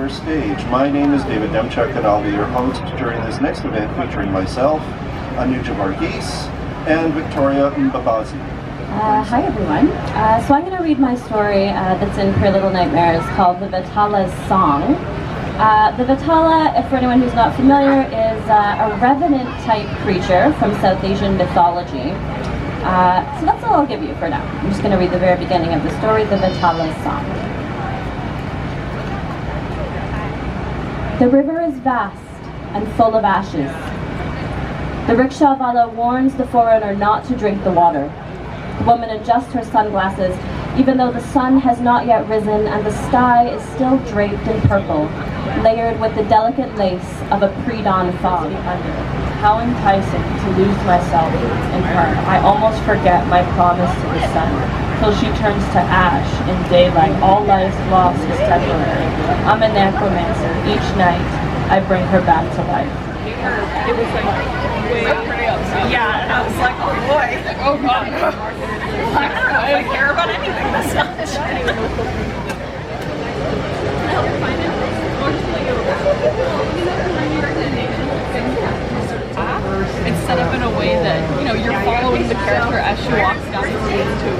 center stage. My name is David Demchuk, and I'll be your host during this next event featuring myself, Anuja Varghese, and Victoria Mbabazi. Hi everyone. So I'm going to read my story that's in Pretty Little Nightmares called The Vatala's Song. The Vatala, for anyone who's not familiar, is a revenant-type creature from South Asian mythology. So that's all I'll give you for now. I'm just going to read the very beginning of the story, The Vatala's Song. The river is vast and full of ashes. The rickshawala warns the foreigner not to drink the water. The woman adjusts her sunglasses, even though the sun has not yet risen and the sky is still draped in purple, layered with the delicate lace of a pre-dawn fog. How enticing to lose myself in her. I almost forget my promise to the sun, till she turns to ash in daylight. All life's lost is temporary. I'm a necromancer. Each night, I bring her back to life. It was like way pretty upset. Yeah, and I was like, oh boy. Oh god. I don't know if I care about anything this much. It's set up in a way that, you know, you're following the character as she walks down the stage too.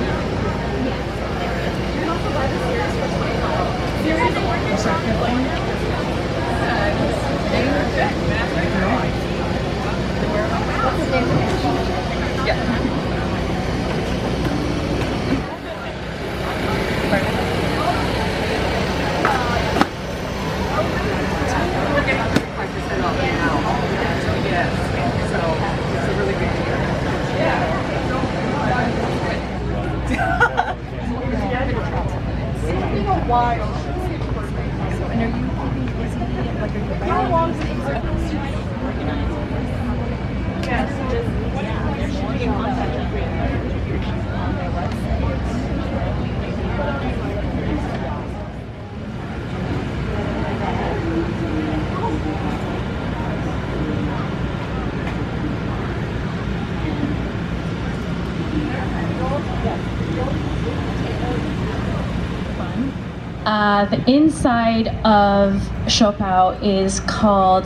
The inside of Chopao is called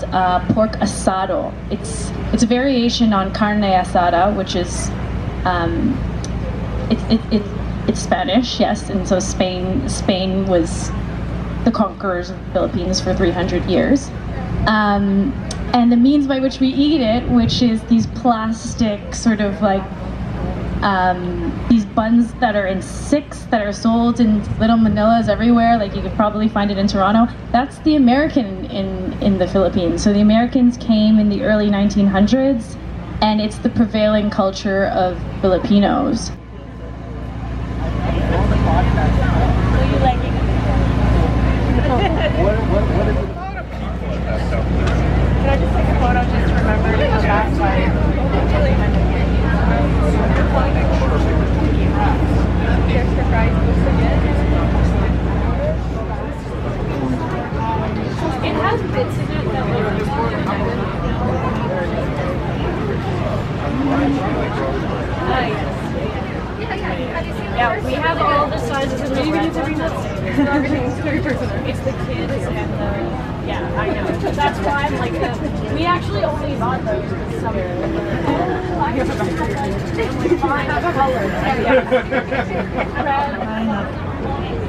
pork asado. It's a variation on carne asada, which is it's Spanish, yes, and so Spain was the conquerors of the Philippines for 300 years. And the means by which we eat it, which is these plastic sort of like these buns that are in six that are sold in little Manilas everywhere, like you could probably find it in Toronto. That's the American in the Philippines. So the Americans came in the early 1900s, and it's the prevailing culture of Filipinos. Can I just take a photo just to remember to come back It has bits in it that yeah, we have all the sizes and everything's very personal. It's the kids and the yeah, I know. That's why I'm like we actually only bought those this summer. I have colors.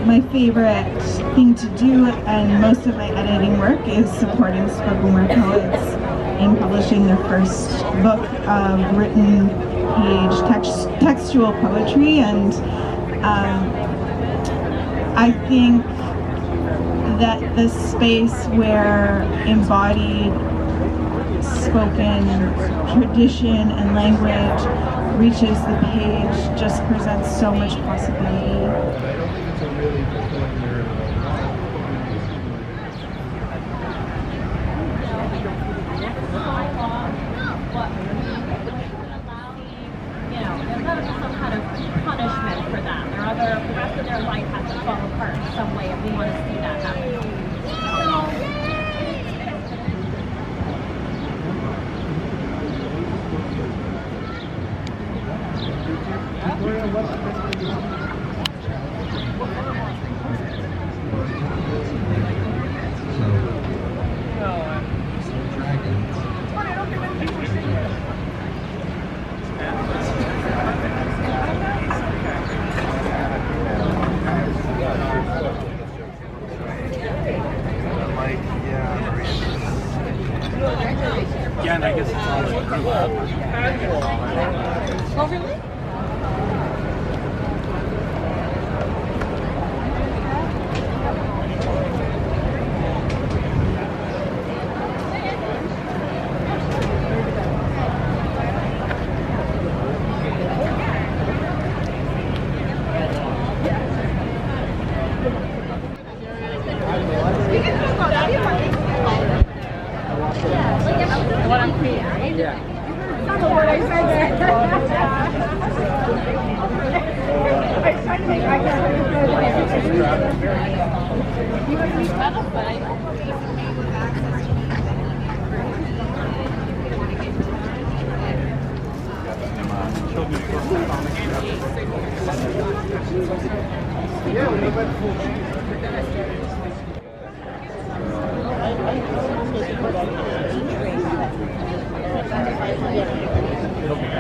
My favorite thing to do, and most of my editing work, is supporting spoken poets in publishing their first book of written page textual poetry, and I think that the space where embodied spoken tradition and language reaches the page just presents so much possibility. The rest of their life has to fall apart in some way if we want to see that happen. Oh, really?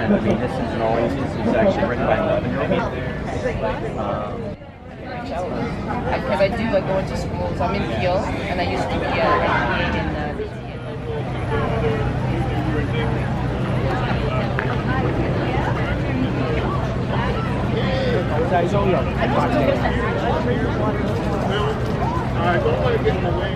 And I mean, this is noise. This is actually written by 11-year-old. Because I do like go into schools. I'm in Peel, and I used to be Alright, don't let it get in the way.